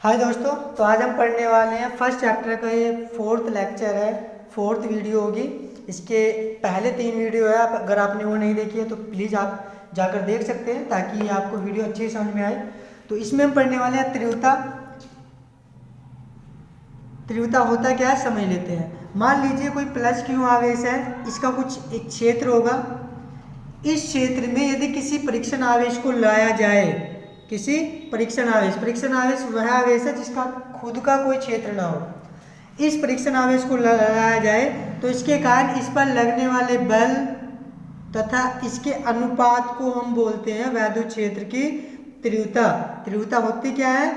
हाय दोस्तों, तो आज हम पढ़ने वाले हैं फर्स्ट चैप्टर का। ये फोर्थ लेक्चर है, फोर्थ वीडियो होगी। इसके पहले 3 वीडियो है, अगर आपने वो नहीं देखी है तो प्लीज़ आप जाकर देख सकते हैं ताकि आपको वीडियो अच्छी समझ में आए। तो इसमें हम पढ़ने वाले हैं तीव्रता। तीव्रता होता क्या है समझ लेते हैं। मान लीजिए कोई प्लस क्यू आवेश है, इसका कुछ एक क्षेत्र होगा। इस क्षेत्र में यदि किसी परीक्षण आवेश को लाया जाए, किसी परीक्षण आवेश वह आवेश है जिसका खुद का कोई क्षेत्र ना हो। इस परीक्षण आवेश को लगाया जाए तो इसके कारण इस पर लगने वाले बल तथा इसके अनुपात को हम बोलते हैं वैद्युत क्षेत्र की तीव्रता। तीव्रता होती क्या है?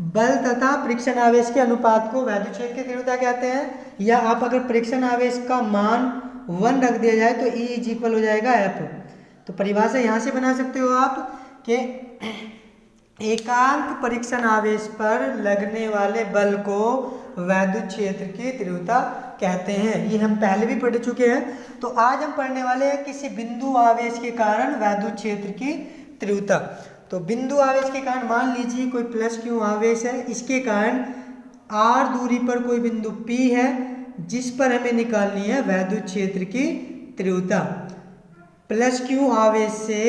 बल तथा परीक्षण आवेश के अनुपात को वैद्युत क्षेत्र की तीव्रता कहते हैं। या आप अगर परीक्षण आवेश का मान 1 रख दिया जाए तो E इज इक्वल हो जाएगा F। तो परिभाषा यहाँ से बना सकते हो आप कि एकांक परीक्षण आवेश पर लगने वाले बल को वैद्युत क्षेत्र की तीव्रता कहते हैं। ये हम पहले भी पढ़ चुके हैं। तो आज हम पढ़ने वाले हैं किसी बिंदु आवेश के कारण वैद्युत क्षेत्र की तीव्रता। तो बिंदु आवेश के कारण मान लीजिए कोई प्लस क्यू आवेश है, इसके कारण r दूरी पर कोई बिंदु P है जिस पर हमें निकालनी है वैद्युत क्षेत्र की तीव्रता। प्लस क्यू आवेश से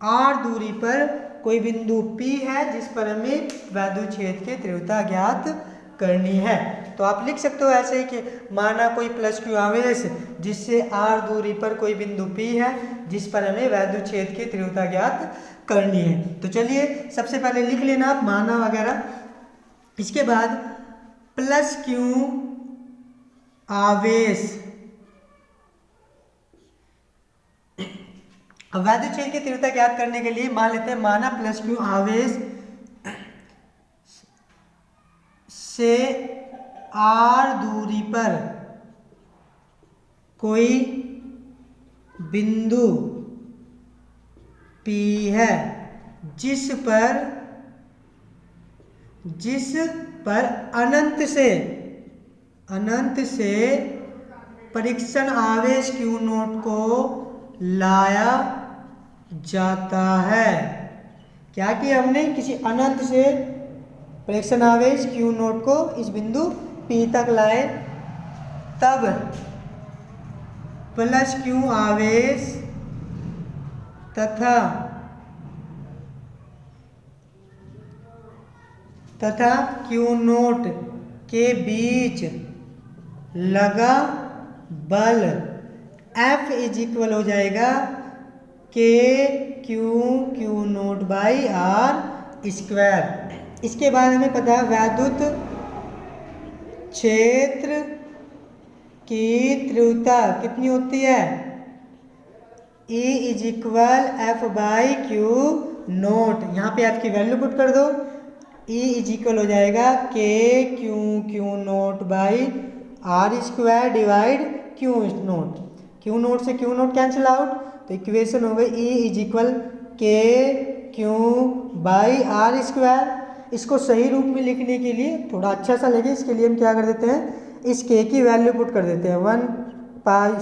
r दूरी पर कोई बिंदु P है जिस पर हमें वैद्युत क्षेत्र की तीव्रता ज्ञात करनी है। तो आप लिख सकते हो ऐसे ही कि माना कोई प्लस क्यू आवेश जिससे r दूरी पर कोई बिंदु P है जिस पर हमें वैद्युत क्षेत्र की तीव्रता ज्ञात करनी है। तो चलिए सबसे पहले लिख लेना आप माना वगैरह। इसके बाद प्लस क्यू आवेश, अब वैद्युत क्षेत्र की तीव्रता ज्ञात करने के लिए मान लेते हैं माना प्लस क्यू आवेश से r दूरी पर कोई बिंदु P है जिस पर अनंत से परीक्षण आवेश Q नोट को लाया जाता है। क्या किया हमने? किसी अनंत से परीक्षण आवेश Q नोट को इस बिंदु P तक लाए, तब प्लस क्यू आवेश तथा Q नोट के बीच लगा बल F इज इक्वल हो जाएगा Q note by R square. इसके बाद हमें पता है वैद्युत क्षेत्र की तीव्रता कितनी होती है? E is equal F by Q note. यहाँ पे F की वैल्यू पुट कर दो। E इज इक्वल हो जाएगा Q note by R square divide Q note. Q note से Q नोट कैंसिल आउट, तो इक्वेशन हो गई E is equal Q by R square. इसको सही रूप में लिखने के लिए थोड़ा अच्छा सा लगे, इसके लिए हम क्या कर देते हैं, इस K की वैल्यू पुट कर देते हैं 1 by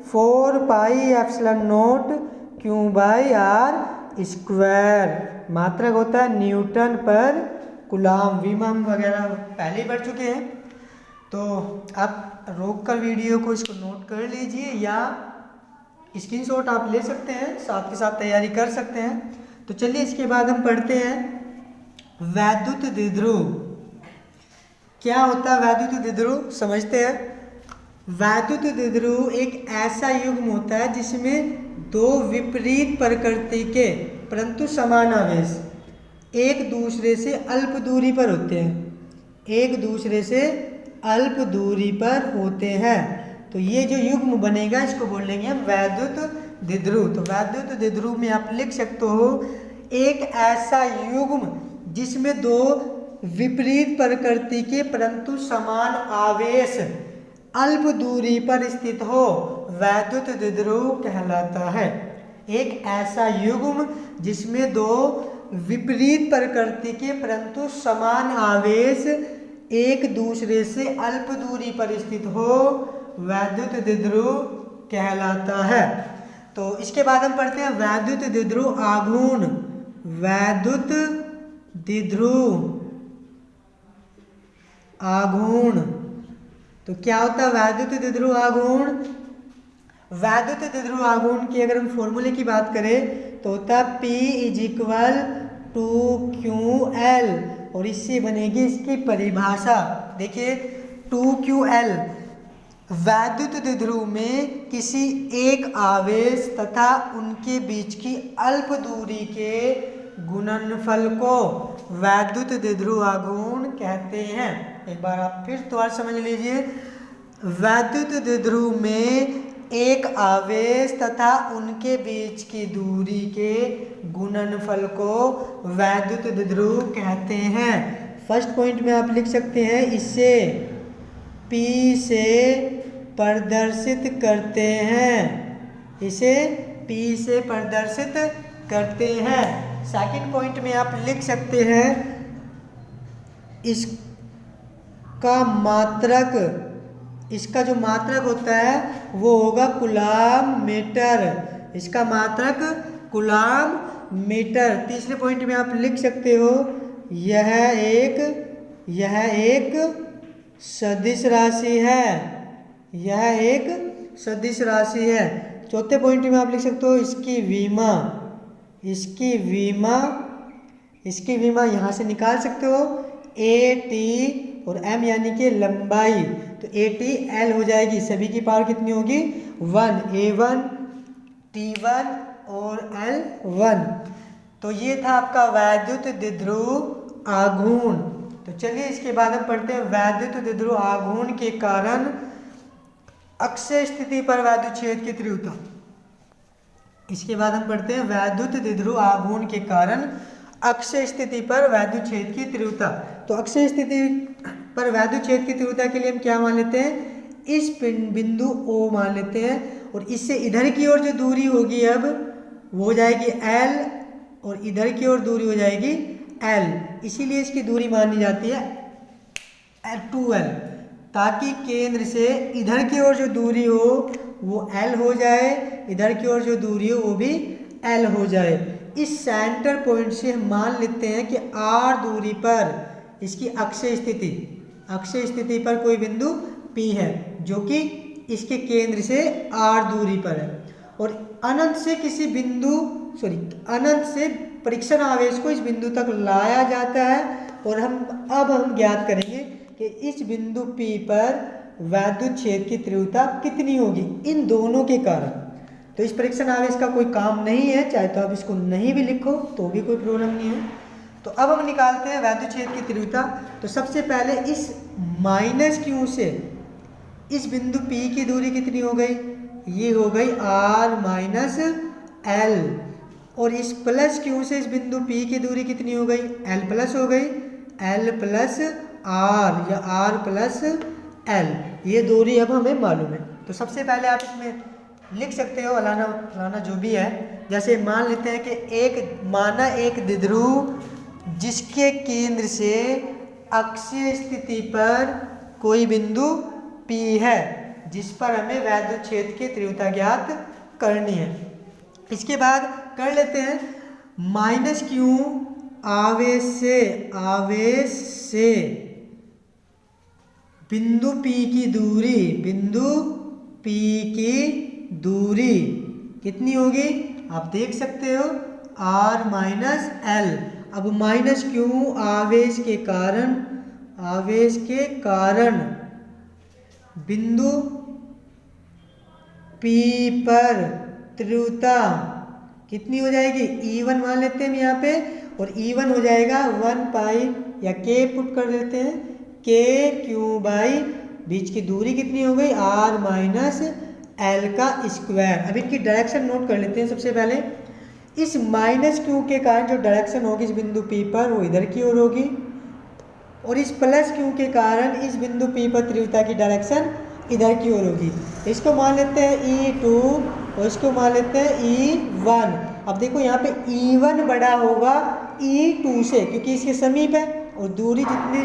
4 pi epsilon note Q by R square. मात्रक होता है न्यूटन पर कूलम। विमम वगैरह पहले ही पढ़ चुके हैं। तो आप रोक कर वीडियो को इसको नोट कर लीजिए या स्क्रीनशॉट आप ले सकते हैं, साथ के साथ तैयारी कर सकते हैं। तो चलिए इसके बाद हम पढ़ते हैं वैद्युत द्विध्रुव। क्या होता है वैद्युत द्विध्रुव, समझते हैं। वैद्युत द्विध्रुव एक ऐसा युग्म होता है जिसमें दो विपरीत प्रकृति के परंतु समान आवेश एक दूसरे से अल्प दूरी पर होते हैं। तो ये जो युग्म बनेगा इसको बोलेंगे हम वैद्युत द्विध्रुव। तो वैद्युत द्विध्रुव में आप लिख सकते हो एक ऐसा युग्म जिसमें दो विपरीत प्रकृति के परंतु समान आवेश अल्प दूरी पर स्थित हो, वैद्युत द्विध्रुव कहलाता है। एक ऐसा युग्म जिसमें दो विपरीत प्रकृति के परंतु समान आवेश एक दूसरे से अल्प दूरी पर स्थित हो, वैद्युत द्विध्रुव कहलाता है। तो इसके बाद हम पढ़ते हैं वैद्युत द्विध्रुव आघूर्ण। वैद्युत द्विध्रुव आघूर्ण। तो क्या होता है वैद्युत द्विध्रुव आघूर्ण? वैद्युत द्विध्रुव आघूर्ण की अगर हम फॉर्मूले की बात करें तो होता है P = 2QL, और इससे बनेगी इसकी परिभाषा। देखिए 2QL, वैद्युत द्विध्रुव में किसी एक आवेश तथा उनके बीच की अल्प दूरी के गुणनफल को वैद्युत द्विध्रुव आघूर्ण कहते हैं। एक बार आप फिर दोबारा समझ लीजिए, वैद्युत द्विध्रुव में एक आवेश तथा उनके बीच की दूरी के गुणनफल को वैद्युत द्विध्रुव कहते हैं। फर्स्ट पॉइंट में आप लिख सकते हैं, इसे P से प्रदर्शित करते हैं, इसे P से प्रदर्शित करते हैं। सेकंड पॉइंट में आप लिख सकते हैं, इसका मात्रक, इसका जो मात्रक होता है वो होगा कूलाम मीटर, इसका मात्रक कूलाम मीटर। तीसरे पॉइंट में आप लिख सकते हो, यह एक सदिश राशि है, यह एक सदिश राशि है। चौथे पॉइंट में आप लिख सकते हो, इसकी विमा यहाँ से निकाल सकते हो, AT और M यानी कि लंबाई, तो ATL हो जाएगी। सभी की पावर कितनी होगी? 1, A1 T1 और L1। तो ये था आपका वैद्युत द्विध्रुव आघूर्ण। तो चलिए इसके बाद हम पढ़ते हैं वैद्युत द्विध्रुव आघूर्ण के कारण अक्षय स्थिति पर वैद्युत क्षेत्र की तीव्रता। इसके बाद हम पढ़ते हैं वैद्युत द्विध्रुव आघूर्ण के कारण अक्षय स्थिति पर वैद्युत क्षेत्र की तीव्रता। तो अक्षय स्थिति पर वैद्युत क्षेत्र की तीव्रता के लिए हम क्या मान लेते हैं? इस बिंदु O मान लेते हैं, और इससे इधर की ओर जो दूरी होगी अब वो हो जाएगी L, और इधर की ओर दूरी हो जाएगी L, इसीलिए इसकी दूरी मानी जाती है 2L, ताकि केंद्र से इधर की ओर जो दूरी हो वो L हो जाए, इधर की ओर जो दूरी हो वो भी L हो जाए। इस सेंटर पॉइंट से हम मान लेते हैं कि R दूरी पर इसकी अक्षय स्थिति पर कोई बिंदु P है जो कि इसके केंद्र से R दूरी पर है, और अनंत से परीक्षण आवेश को इस बिंदु तक लाया जाता है। और हम ज्ञात करेंगे कि इस बिंदु P पर वैद्युत क्षेत्र की तीव्रता कितनी होगी इन दोनों के कारण। तो इस परीक्षण आवेश का कोई काम नहीं है, चाहे तो आप इसको नहीं भी लिखो तो भी कोई प्रॉब्लम नहीं है। तो अब हम निकालते हैं वैद्युत क्षेत्र की तीव्रता। तो सबसे पहले इस -Q से इस बिंदु P की दूरी कितनी हो गई? ये हो गई R - L, और इस +Q से इस बिंदु P की दूरी कितनी हो गई? L+ हो गई, L + R या R + L, ये दूरी अब हमें मालूम है। तो सबसे पहले आप इसमें लिख सकते हो फलाना जो भी है। जैसे मान लेते हैं कि एक द्विध्रुव जिसके केंद्र से अक्षीय स्थिति पर कोई बिंदु P है, जिस पर हमें वैद्युत क्षेत्र की तीव्रता ज्ञात करनी है। इसके बाद कर लेते हैं -Q आवेश से बिंदु P की दूरी कितनी होगी? आप देख सकते हो R - L। अब -Q आवेश के कारण बिंदु P पर तीव्रता कितनी हो जाएगी? E1 मान लेते हैं हम यहाँ पे, और E1 हो जाएगा 1 पाई या K पुट कर देते हैं, KQ/, बीच की दूरी कितनी हो गई? R - L का स्क्वायर। अब इनकी डायरेक्शन नोट कर लेते हैं। सबसे पहले इस -Q के कारण जो डायरेक्शन होगी इस बिंदु P पर वो इधर की ओर होगी, और इस +Q के कारण इस बिंदु P पर तीव्रता की डायरेक्शन इधर की ओर होगी। इसको मान लेते हैं E2 और इसको मान लेते हैं E1। अब देखो यहाँ पे E1 बड़ा होगा E2 से, क्योंकि इसके समीप है, और दूरी जितनी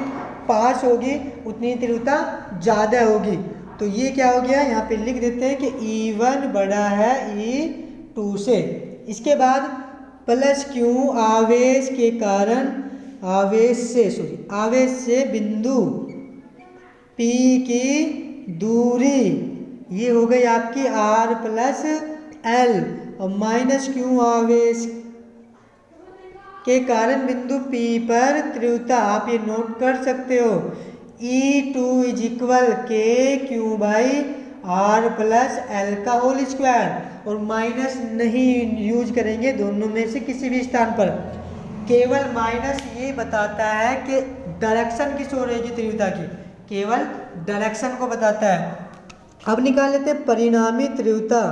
पास होगी उतनी तीव्रता ज़्यादा होगी। तो ये क्या हो गया, यहाँ पे लिख देते हैं कि E1 बड़ा है E2 से। इसके बाद प्लस क्यू आवेश से बिंदु P की दूरी, ये हो गई आपकी R प्लस L, और माइनस क्यू आवेश के कारण बिंदु P पर तीव्रता, आप ये नोट कर सकते हो, E2 is equal K Q by R plus L का होल स्क्वायर, और माइनस नहीं यूज करेंगे दोनों में से किसी भी स्थान पर, केवल माइनस ये बताता है कि डायरेक्शन किस हो रहेगी तीव्रता की, केवल डायरेक्शन को बताता है। अब निकाल लेते हैं परिणामी तीव्रता,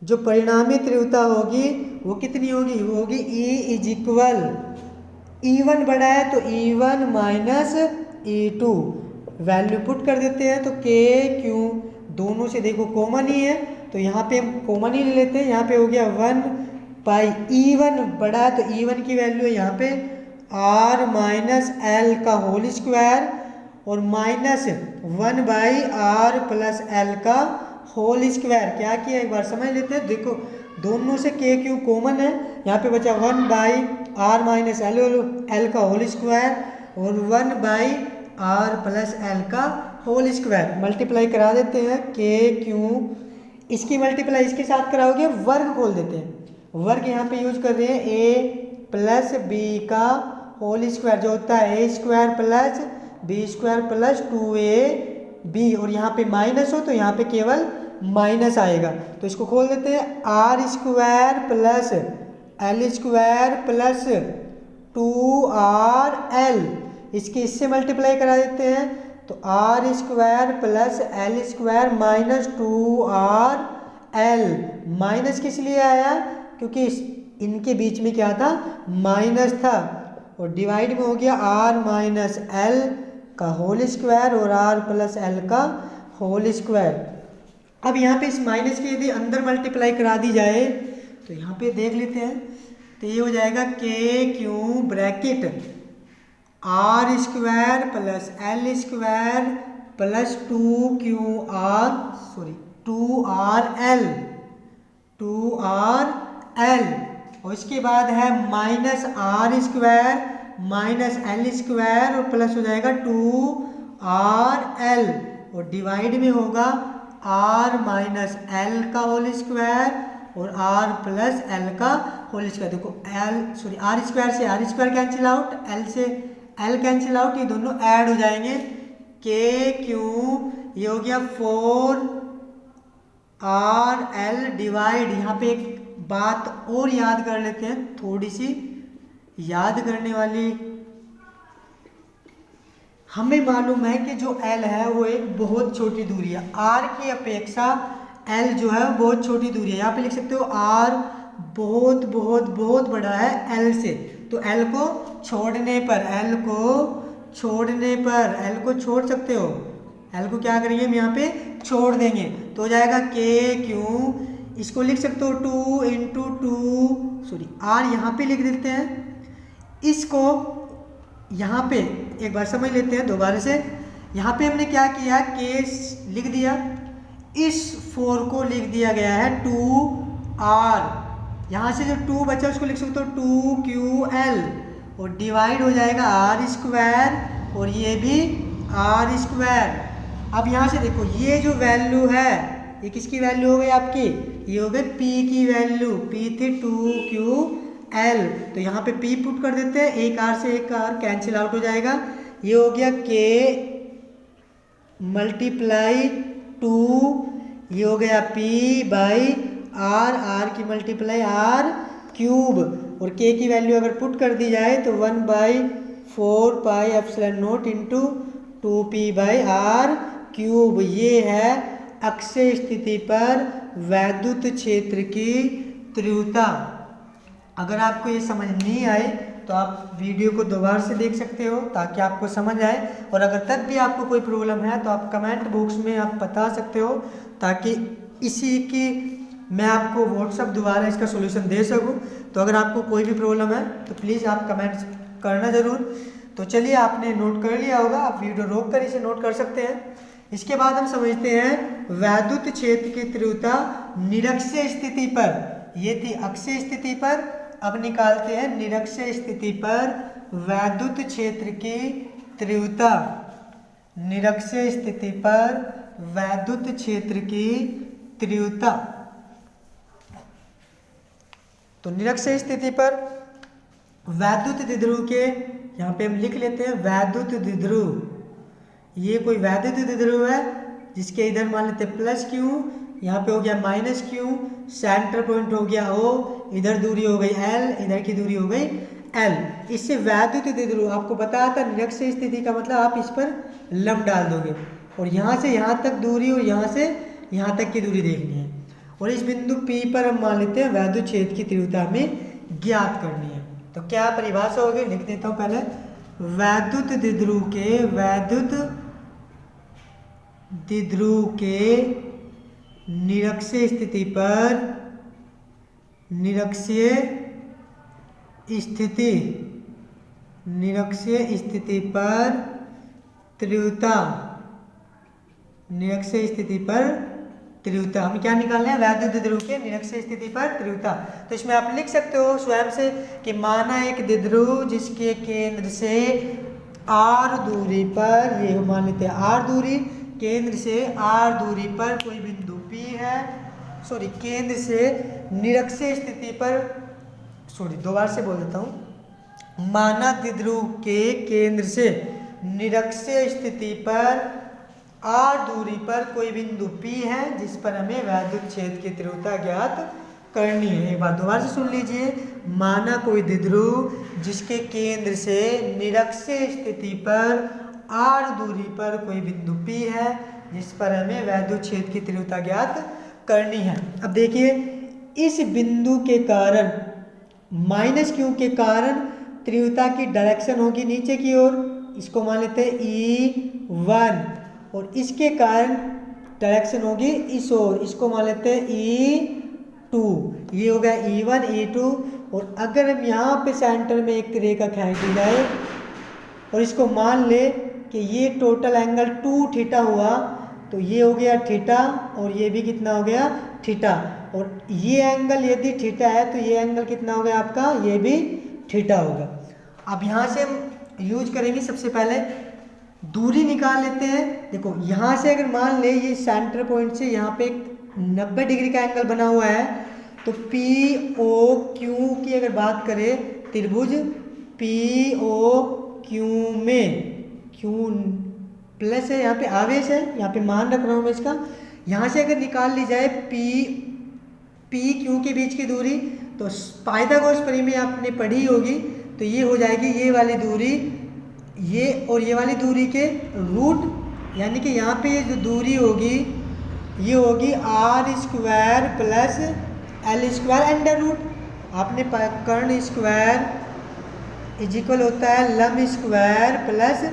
जो परिणामी तीव्रता होगी वो कितनी होगी, वो होगी E इज इक्वल, E1 बड़ा है तो E1 minus E2, value put कर देते हैं तो के क्यू, दोनों से देखो कॉमन ही है तो यहाँ पे हम कॉमन ही ले लेते हैं, यहाँ पे हो गया 1 बाई E1 बड़ा है तो E1 की वैल्यू है यहाँ पे R माइनस एल का होल स्क्वायर, और minus 1 by R plus L का होल स्क्वायर। क्या किया एक बार समझ लेते हैं, देखो दोनों से के क्यू कॉमन है, यहाँ पे बचा 1 बाई आर माइनस एल का होल स्क्वायर और 1 बाई आर प्लस एल का होल स्क्वायर, मल्टीप्लाई करा देते हैं के क्यू, इसकी मल्टीप्लाई इसके साथ कराओगे, वर्ग खोल देते हैं, वर्ग यहाँ पे यूज कर रहे हैं a प्लस बी का होल स्क्वायर, जो होता है A square plus B square plus 2ab, और यहाँ पे माइनस हो तो यहाँ पे केवल माइनस आएगा, तो इसको खोल देते हैं R square plus L square plus 2RL, इसके इससे मल्टीप्लाई करा देते हैं तो R square plus L square minus 2RL, minus किस लिए आया, क्योंकि इनके बीच में क्या था, माइनस था, और डिवाइड में हो गया R माइनस एल का होल स्क्वायर और R प्लस एल का होल स्क्वायर। अब यहाँ पे इस माइनस की यदि अंदर मल्टीप्लाई करा दी जाए तो यहाँ पे देख लेते हैं, तो ये हो जाएगा K Q bracket R square plus L square plus 2RL, और इसके बाद है minus R square minus L square और प्लस हो जाएगा 2RL, और डिवाइड में होगा R माइनस एल का होल स्क्वायर और R प्लस एल का होल स्क्वायर। देखो आर स्क्वायर से R square cancel out, L से एल कैंसिल आउट, ये दोनों ऐड हो जाएंगे, के क्यू ये हो गया 4RL डिवाइड, यहाँ पे एक बात और याद कर लेते हैं, थोड़ी सी याद करने वाली, हमें मालूम है कि जो L है वो एक बहुत छोटी दूरी है, R की अपेक्षा L जो है वो बहुत छोटी दूरी है, यहाँ पे लिख सकते हो R बहुत बहुत बहुत बड़ा है L से, तो L को छोड़ने पर L को छोड़ सकते हो, L को क्या करेंगे हम यहाँ पे छोड़ देंगे, तो हो जाएगा के क्यू, इसको लिख सकते हो 2 इंटू R यहाँ पे लिख देते हैं, इसको यहाँ पे एक बार समझ लेते हैं दोबारा से, यहाँ पे हमने क्या किया, केस लिख दिया, इस 4 को लिख दिया गया है 2R, यहाँ से जो 2 बचा उसको लिख सकते हो 2QL, और डिवाइड हो जाएगा R स्क्वायर और ये भी R स्क्वायर। अब यहाँ से देखो ये जो वैल्यू है ये किसकी वैल्यू हो गई आपकी, ये हो गई P की वैल्यू, P थी 2QL, तो यहाँ पे P पुट कर देते हैं, एक R से एक R कैंसिल आउट हो जाएगा, ये हो गया K मल्टीप्लाई 2, ये हो गया P बाई R की मल्टीप्लाई R क्यूब, और K की वैल्यू अगर पुट कर दी जाए तो 1/4 pi epsilon not into 2P by R cube, ये है अक्षीय स्थिति पर वैद्युत क्षेत्र की तीव्रता। अगर आपको ये समझ नहीं आए तो आप वीडियो को दोबारा से देख सकते हो ताकि आपको समझ आए, और अगर तब भी आपको कोई प्रॉब्लम है तो आप कमेंट बॉक्स में आप बता सकते हो, ताकि इसी की मैं आपको व्हाट्सअप द्वारा इसका सॉल्यूशन दे सकूं। तो अगर आपको कोई भी प्रॉब्लम है तो प्लीज़ आप कमेंट करना ज़रूर। तो चलिए आपने नोट कर लिया होगा, आप वीडियो रोक कर इसे नोट कर सकते हैं। इसके बाद हम समझते हैं वैद्युत क्षेत्र की तीव्रता निरक्षीय स्थिति पर। ये थी अक्षीय स्थिति पर, अब निकालते हैं निरक्षीय स्थिति पर वैद्युत क्षेत्र की तीव्रता। निरक्षीय स्थिति पर वैद्युत क्षेत्र की तीव्रता। तो निरक्षीय स्थिति पर वैद्युत द्विध्रुव के, यहाँ पे हम लिख लेते हैं वैद्युत द्विध्रुव। ये कोई वैद्युत द्विध्रुव है जिसके इधर मान लेते हैं प्लस क्यू, यहाँ पे हो गया माइनस क्यू, सेंटर पॉइंट हो गया ओ, इधर दूरी हो गई एल, इधर की दूरी हो गई एल। इससे वैद्युत द्विध्रुव आपको बताया था निरक्षीय स्थिति का मतलब आप इस पर लंब डाल दोगे और यहाँ से यहाँ तक दूरी और यहाँ से यहाँ तक की दूरी देखनी है और इस बिंदु P पर हम मान लेते हैं वैद्युत क्षेत्र की तीव्रता हमें ज्ञात करनी है। तो क्या परिभाषा होगी, लिख देता हूँ पहले। वैद्युत द्विध्रुव के निरक्षीय स्थिति पर निरक्षीय स्थिति पर तीव्रता। निरक्षीय स्थिति पर तीव्रता हम क्या निकालना है, वैद्युत द्विध्रुव के निरक्षीय स्थिति पर तीव्रता। तो इसमें आप लिख सकते हो स्वयं से कि माना एक द्विध्रुव जिसके केंद्र से r दूरी पर, ये मान लेते हैं r दूरी, केंद्र से r दूरी पर कोई बिंदु P है, केंद्र से निरक्षीय स्थिति पर, दोबारा से बोल देता हूँ। माना द्विध्रुव के केंद्र से निरक्षीय स्थिति पर r दूरी पर कोई बिंदु P है जिस पर हमें वैद्युत क्षेत्र की तीव्रता ज्ञात करनी है। एक बार दोबारा से सुन लीजिए। माना कोई द्विध्रुव जिसके केंद्र से निरक्षीय स्थिति पर r दूरी पर कोई बिंदु P है जिस पर हमें वैद्युत क्षेत्र की तीव्रता ज्ञात करनी है। अब देखिए इस बिंदु के कारण माइनस क्यू के कारण तीव्रता की डायरेक्शन होगी नीचे की ओर, इसको मान लेते हैं E1, और इसके कारण डायरेक्शन होगी इस ओर, इसको मान लेते हैं E2। ये हो गया E1 E2। और अगर हम यहाँ पे सेंटर में एक रेखा खींच दी जाए और इसको मान ले कि ये टोटल एंगल 2θ हुआ, तो ये हो गया थीटा और ये भी कितना हो गया थीटा, और ये एंगल यदि थीटा है तो ये एंगल कितना हो गया आपका, ये भी थीटा होगा। अब यहाँ से हम यूज करेंगे, सबसे पहले दूरी निकाल लेते हैं। देखो यहाँ से अगर मान ले ये सेंटर पॉइंट से यहाँ पे 90 डिग्री का एंगल बना हुआ है, तो पी ओ क्यू की अगर बात करें, त्रिभुज पी ओ क्यू में क्यू प्लस है, यहाँ पे आवेश है, यहाँ पे मान रख रहा हूँ मैं इसका। यहाँ से अगर निकाल ली जाए पी क्यू के बीच की दूरी, तो पाइथागोरस परिमेय आपने पढ़ी होगी, तो ये हो जाएगी ये वाली दूरी, ये और ये वाली दूरी के रूट, यानी कि यहाँ पे ये जो दूरी होगी ये होगी r² plus l² under root. आपने कर्ण स्क्वायर इज इक्वल होता है लंब स्क्वायर प्लस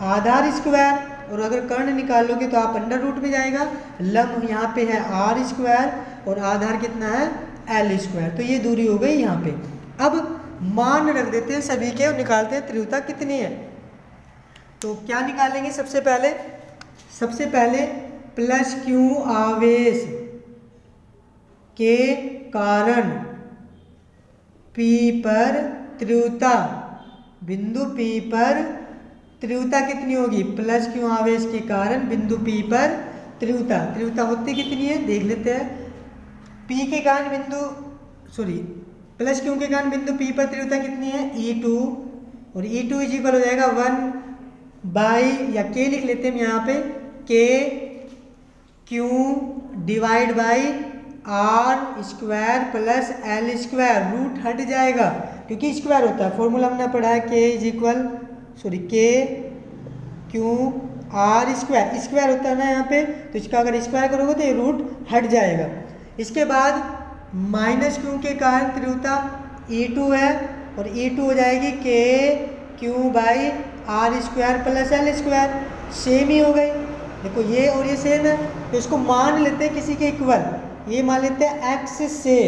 आधार स्क्वायर, और अगर कर्ण निकालोगे तो आप अंडर रूट में जाएगा। लंब यहाँ पे है r² और आधार कितना है l², तो ये दूरी हो गई यहाँ पे। अब मान रख देते हैं सभी के और निकालते हैं तीव्रता कितनी है। तो क्या निकालेंगे, सबसे पहले प्लस क्यू आवेश के कारण P पर तीव्रता, बिंदु P पर तीव्रता कितनी होगी, प्लस क्यू आवेश के कारण बिंदु P पर तीव्रता होती कितनी है देख लेते हैं। P के कारण प्लस क्यू के कारण बिंदु P पर तीव्रता कितनी है E2, और E2 इज इक्वल हो जाएगा 1 या K लिख लेते हैं यहाँ पे, K Q divide by r² plus l², root हट जाएगा क्योंकि स्क्वायर होता है। फॉर्मूला हमने पढ़ा है K is equal K Q r², square होता है ना यहाँ पे, तो इसका अगर स्क्वायर करोगे तो ये रूट हट जाएगा। इसके बाद माइनस क्यू के कारण तीव्रता E2 है, और E2 हो जाएगी K Q by r² plus l², same ही हो गई। देखो ये और ये सेम है, तो इसको मान लेते हैं किसी के इक्वल, ये मान लेते हैं x से,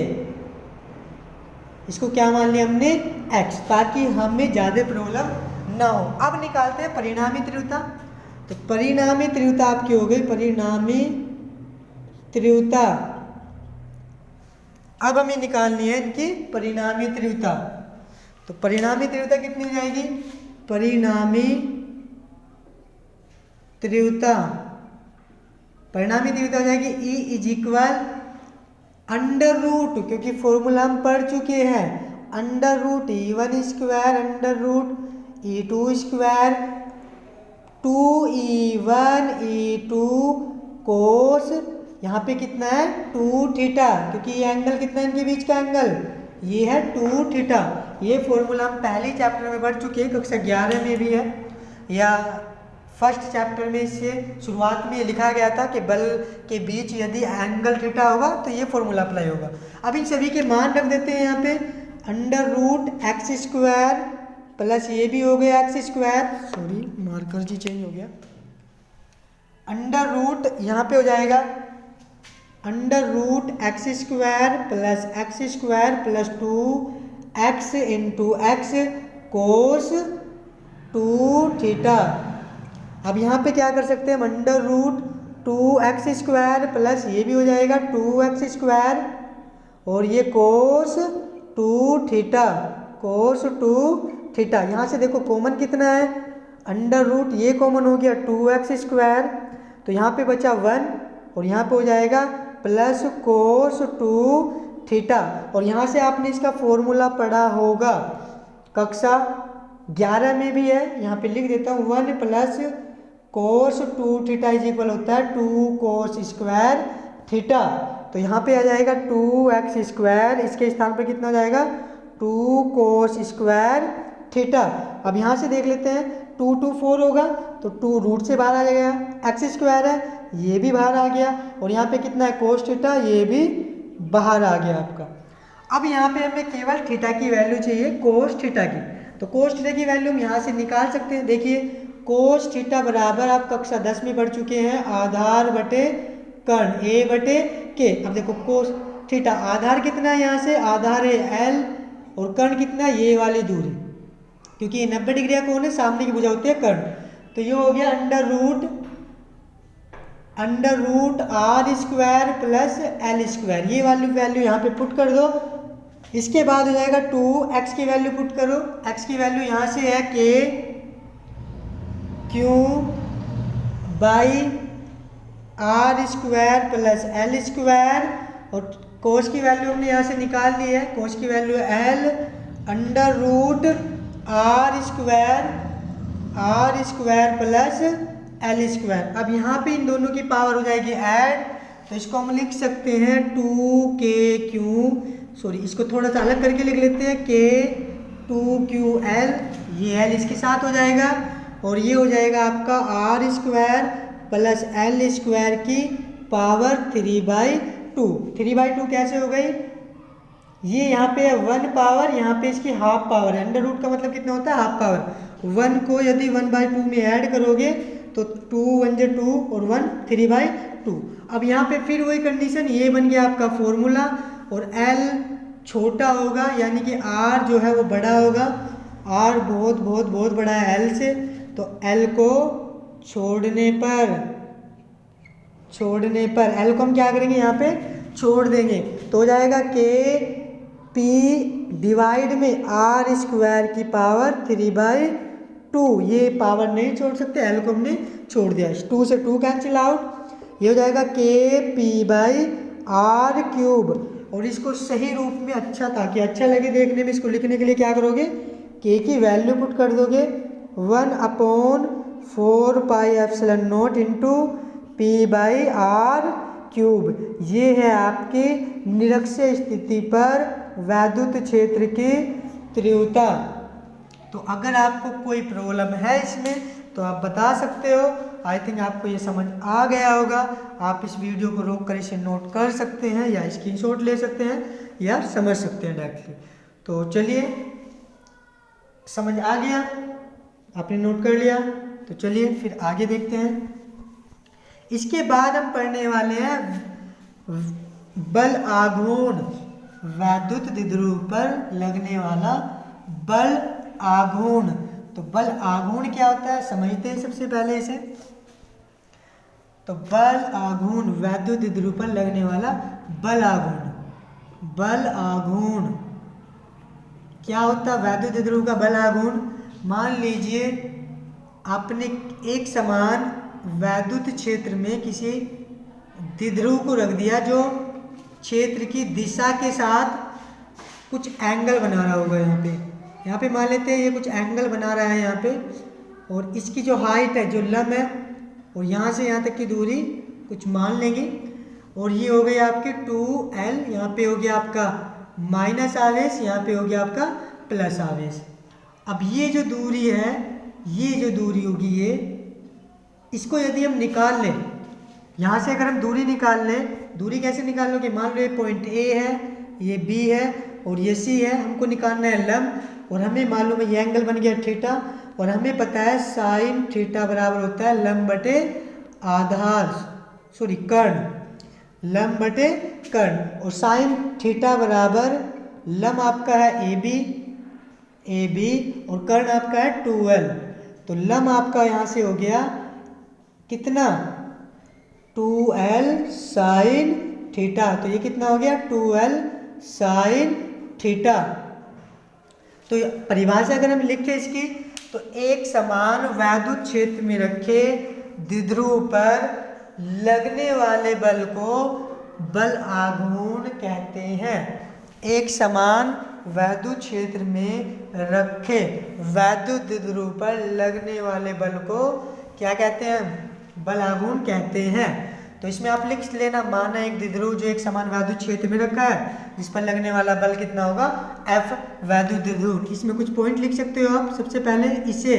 इसको क्या मान लिया हमने x, ताकि हमें ज़्यादा प्रॉब्लम ना हो। अब निकालते हैं परिणामी तीव्रता। तो परिणामी तीव्रता आपकी हो गई परिणामी तीव्रता। अब हमें निकालनी है इनकी परिणामी तीव्रता। तो परिणामी तीव्रता कितनी हो जाएगी? परिणामी तीव्रता हो जाएगी E is equal under root, क्योंकि फॉर्मूला हम पढ़ चुके हैं, under root E1 square under root E2 square 2E1 E2 cos, यहाँ पे कितना है 2 थीटा, क्योंकि ये एंगल कितना है इनके बीच का एंगल, ये है 2 थीटा। ये फॉर्मूला हम पहले चैप्टर में पढ़ चुके हैं, कक्षा 11 में भी है, या फर्स्ट चैप्टर में इससे शुरुआत में लिखा गया था कि बल के बीच यदि एंगल थीटा होगा तो ये फॉर्मूला अप्लाई होगा। अब इन सभी के मान रख देते हैं यहाँ पे, under root X square plus ये भी हो गया एक्स स्क्वायर, सॉरी मार्कर जी चेंज हो गया, अंडर रूट यहाँ पे हो जाएगा under root X square plus 2x into X cos 2 theta. अब यहाँ पे क्या कर सकते हैं, under root 2x square plus ये भी हो जाएगा 2x स्क्वायर और ये कोस 2 थीटा। यहाँ से देखो कॉमन कितना है, अंडर रूट ये कॉमन हो गया 2x स्क्वायर, तो यहाँ पे बचा 1 और यहाँ पे हो जाएगा प्लस कोस 2 थीटा। और यहाँ से आपने इसका फॉर्मूला पढ़ा होगा, कक्षा 11 में भी है, यहाँ पे लिख देता हूँ 1 plus cos 2 theta is equal होता है 2 कोस स्क्वायर थीटा। तो यहाँ पे आ जाएगा 2x स्क्वायर, इसके स्थान पर कितना हो जाएगा 2 कोस स्क्वायर थीटा। अब यहाँ से देख लेते हैं 2 2 4 होगा तो 2 रूट से बाहर आ जाएगा, एक्स स्क्वायर है ये भी बाहर आ गया और यहाँ पे कितना है कोस थीटा, ये भी बाहर आ गया आपका। अब यहाँ पे हमें केवल थीटा की वैल्यू चाहिए, कोस थीटा की। तो कोस थीटा की वैल्यू हम यहाँ से निकाल सकते हैं। देखिए कोस थीटा बराबर आप कक्षा 10 में पढ़ चुके हैं, आधार बटे कर्ण ए बटे के। अब देखो कोस थीटा आधार कितना है, यहाँ से आधार है एल और कर्ण कितना है ये वाली दूरी, क्योंकि ये 90 डिग्री का कोण है, सामने की भुजा होती है कर्ण। तो ये हो गया under root R square plus L square, ये वाली वैल्यू यहाँ पे पुट कर दो। इसके बाद हो जाएगा 2x की वैल्यू पुट करो, x की वैल्यू यहाँ से है k Q by R square plus L square और कोस की वैल्यू हमने यहाँ से निकाल ली है, कोस की value L under root R square plus L square. अब यहाँ पे इन दोनों की पावर हो जाएगी ऐड, तो इसको हम लिख सकते हैं 2k इसको थोड़ा सा अलग करके लिख लेते हैं k 2ql, ये l इसके साथ हो जाएगा और ये हो जाएगा आपका R square plus L square की पावर 3/2। 3/2 कैसे हो गई, ये यहाँ पे 1 पावर, यहाँ पे इसकी हाफ पावर है। अंडर रूट का मतलब कितना होता है हाफ पावर। 1 को यदि 1/2 में ऐड करोगे तो 2 1 जा 2 और 1 3/2। अब यहाँ पे फिर वही कंडीशन, ये बन गया आपका फॉर्मूला और L छोटा होगा यानी कि R जो है वो बड़ा होगा, R बहुत बड़ा है L से, तो L को छोड़ने पर L को हम क्या करेंगे यहाँ पे छोड़ देंगे, तो हो जाएगा K P डिवाइड में R स्क्वायर की पावर 3/2। ये पावर नहीं छोड़ सकते, L को हमने छोड़ दिया, 2 से 2 कैंसिल आउट, ये हो जाएगा K P/R क्यूब। और इसको सही रूप में अच्छा, ताकि अच्छा लगे देखने में, इसको लिखने के लिए क्या करोगे, K की वैल्यू पुट कर दोगे 1/4 pi epsilon not into P/R cube. ये है आपकी निरक्षीय स्थिति पर वैद्युत क्षेत्र की तीव्रता। तो अगर आपको कोई प्रॉब्लम है इसमें तो आप बता सकते हो। आई थिंक आपको ये समझ आ गया होगा। आप इस वीडियो को रोक कर इसे नोट कर सकते हैं या स्क्रीनशॉट ले सकते हैं या समझ सकते हैं डायरेक्टली। तो चलिए, समझ आ गया, आपने नोट कर लिया, तो चलिए फिर आगे देखते हैं। इसके बाद हम पढ़ने वाले हैं बल आघूर्ण, वैद्युत द्विध्रुव पर लगने वाला बल आघूर्ण। तो बल आघूर्ण क्या होता है समझते हैं सबसे पहले इसे। तो बल आघूर्ण वैद्युत द्विध्रुव पर लगने वाला बल आघूर्ण। बल आघूर्ण क्या होता है? वैद्युत द्विध्रुव का बल आघूर्ण। मान लीजिए आपने एक समान वैद्युत क्षेत्र में किसी द्विध्रुव को रख दिया जो क्षेत्र की दिशा के साथ कुछ एंगल बना रहा होगा। यहाँ पे मान लेते हैं ये कुछ एंगल बना रहा है यहाँ पे, और इसकी जो हाइट है, जो लंब है, और यहाँ से यहाँ तक की दूरी कुछ मान लेंगे, और ये हो गई आपकी 2L। यहाँ पे हो गया आपका माइनस आवेश, यहाँ पे हो गया आपका प्लस आवेश। अब ये जो दूरी है, ये जो दूरी होगी, ये इसको यदि हम निकाल लें, यहाँ से अगर हम दूरी निकाल लें, दूरी कैसे निकाल लोगे? मान लो ये पॉइंट A है, ये B है और ये C है, हमको निकालना है लंब, और हमें मालूम है ये एंगल बन गया थीटा, और हमें पता है साइन थीटा बराबर होता है लंब बटे आधार, सॉरी कर्ण, लंब बटे कर्ण, और साइन थीटा बराबर लंब आपका है AB और कर्ण आपका है 2L। तो लंब आपका यहाँ से हो गया कितना? 2L sine theta. तो ये कितना हो गया? 2L sine theta. तो परिभाषा अगर हम लिखें इसकी, तो एक समान वैद्युत क्षेत्र में रखे द्विध्रुव पर लगने वाले बल को बल आघूर्ण कहते हैं। एक समान वैद्युत क्षेत्र में रखे वैद्युत द्विध्रुव पर लगने वाले बल को क्या कहते हैं? बल आघूर्ण कहते हैं। तो इसमें आप लिख लेना, माना एक द्विध्रुव जो एक समान वैद्युत क्षेत्र में रखा है, जिस पर लगने वाला बल कितना होगा? F वैद्युत द्विध्रुव। इसमें कुछ पॉइंट लिख सकते हो आप। सबसे पहले इसे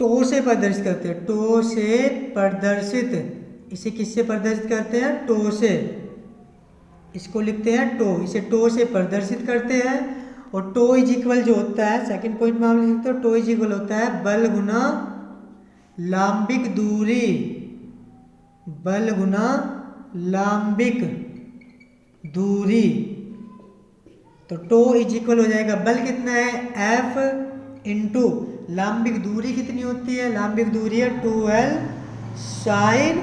टो से प्रदर्शित करते हैं, टो से प्रदर्शित। इसे किससे प्रदर्शित करते हैं? टो से। इसको लिखते हैं टो, इसे टो से प्रदर्शित करते हैं। और टो इज इक्वल जो होता है, सेकंड पॉइंट में हम लिख सकते हो, टो इज इक्वल होता है बल गुना लांबिक दूरी, बल गुना लांबिक दूरी। तो टो इज इक्वल हो जाएगा, बल कितना है? F इंटू लांबिक दूरी कितनी होती है? लांबिक दूरी है 2L साइन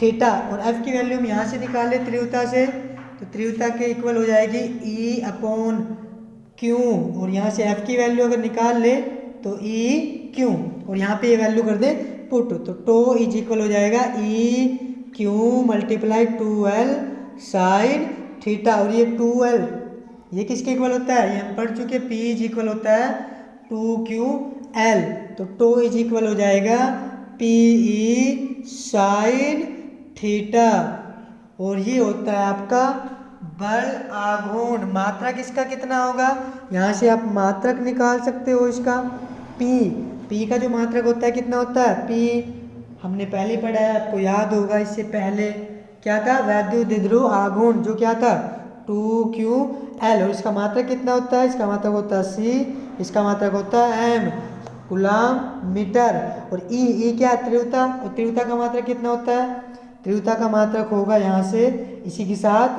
थीटा, और F की वैल्यू हम यहाँ से निकाले तीव्रता से, तो तीव्रता के इक्वल हो जाएगी E/Q, और यहाँ से F की वैल्यू अगर निकाल ले तो EQ, और यहाँ पे ये वैल्यू कर दे पुट, तो टो इज इक्वल हो जाएगा EQ multiply 2L sine theta. और ये 2L ये किसके इक्वल होता है? ये हम पढ़ चुके, P इज इक्वल होता है 2QL। तो टो इज इक्वल हो जाएगा PE साइन थीटा, और ये होता है आपका बल आघूर्ण। मात्रक इसका कितना होगा? यहाँ से आप मात्रक निकाल सकते हो इसका। P का जो मात्रक होता है कितना होता है? P हमने पहले पढ़ा है, आपको याद होगा, इससे पहले क्या था? वैद्युत द्विध्रुव आघूर्ण, जो क्या था? 2QL। और इसका मात्रक कितना होता है? इसका मात्रक होता है C, इसका मात्रक होता है M कूलम मीटर, और E क्या? तीव्रता, और तीव्रता का मात्रक कितना होता है? तीव्रता का मात्रक होगा यहाँ से इसी के साथ,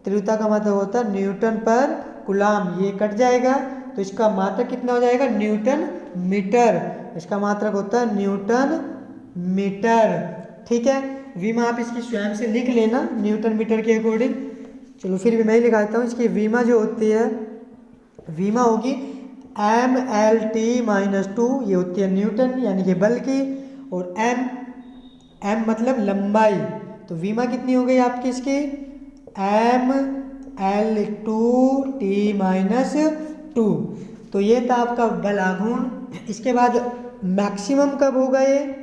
तीव्रता का मात्रक होता है न्यूटन पर कूलम, ये कट जाएगा, तो इसका मात्रक कितना हो जाएगा? Newton metre. इसका मात्रक होता है न्यूटन मीटर। ठीक है, विमा आप इसकी स्वयं से लिख लेना न्यूटन मीटर के अकॉर्डिंग। चलो फिर भी मैं ही लिखाता हूँ। इसकी विमा जो होती है, विमा होगी MLT-2, ये होती है न्यूटन यानी कि बल की, और M मतलब लंबाई। तो विमा कितनी हो गई आपकी इसकी? ML2T-2। तो ये था आपका बल आघूर्ण। इसके बाद मैक्सिमम कब होगा? ये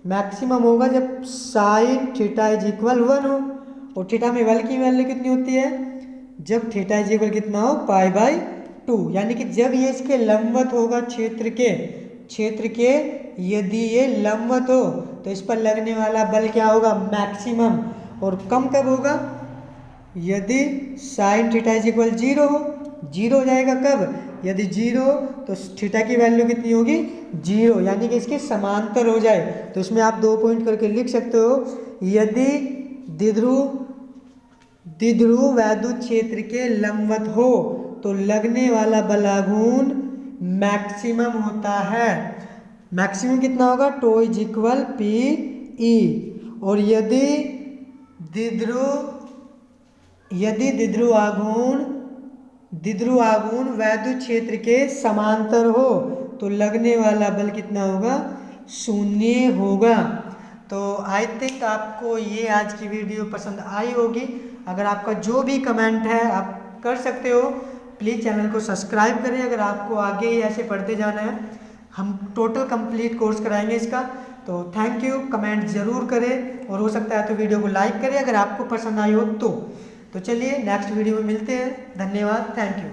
मैक्सिमम होगा जब साइन थीटा इज इक्वल 1 हो, और थीटा में बल की वैल्यू कितनी होती है? जब थीटा इज इक्वल कितना हो? π/2, यानी कि जब ये इसके लंबवत होगा क्षेत्र के, यदि ये लंबवत हो तो इस पर लगने वाला बल क्या होगा? मैक्सिमम। और कम कब होगा? यदि साइन थीटा इज इक्वल 0 हो। 0 हो जाएगा कब? यदि 0 तो थीटा की वैल्यू कितनी होगी? 0, यानी कि इसके समांतर हो जाए। तो इसमें आप 2 पॉइंट करके लिख सकते हो, यदि द्विध्रुव वैद्युत क्षेत्र के लंबवत हो तो लगने वाला बल आघूर्ण मैक्सिमम होता है। मैक्सिमम कितना होगा, tau is equal P E. और यदि द्विध्रुव आघूर्ण वैद्युत क्षेत्र के समांतर हो तो लगने वाला बल कितना होगा, 0 होगा। तो आई थिंक आपको ये आज की वीडियो पसंद आई होगी। अगर आपका जो भी कमेंट है आप कर सकते हो। प्लीज़ चैनल को सब्सक्राइब करें अगर आपको आगे ही ऐसे पढ़ते जाना है। हम टोटल कंप्लीट कोर्स कराएंगे इसका। तो थैंक यू, कमेंट ज़रूर करें और हो सकता है तो वीडियो को लाइक करें अगर आपको पसंद आई हो तो चलिए नेक्स्ट वीडियो में मिलते हैं। धन्यवाद, थैंक यू।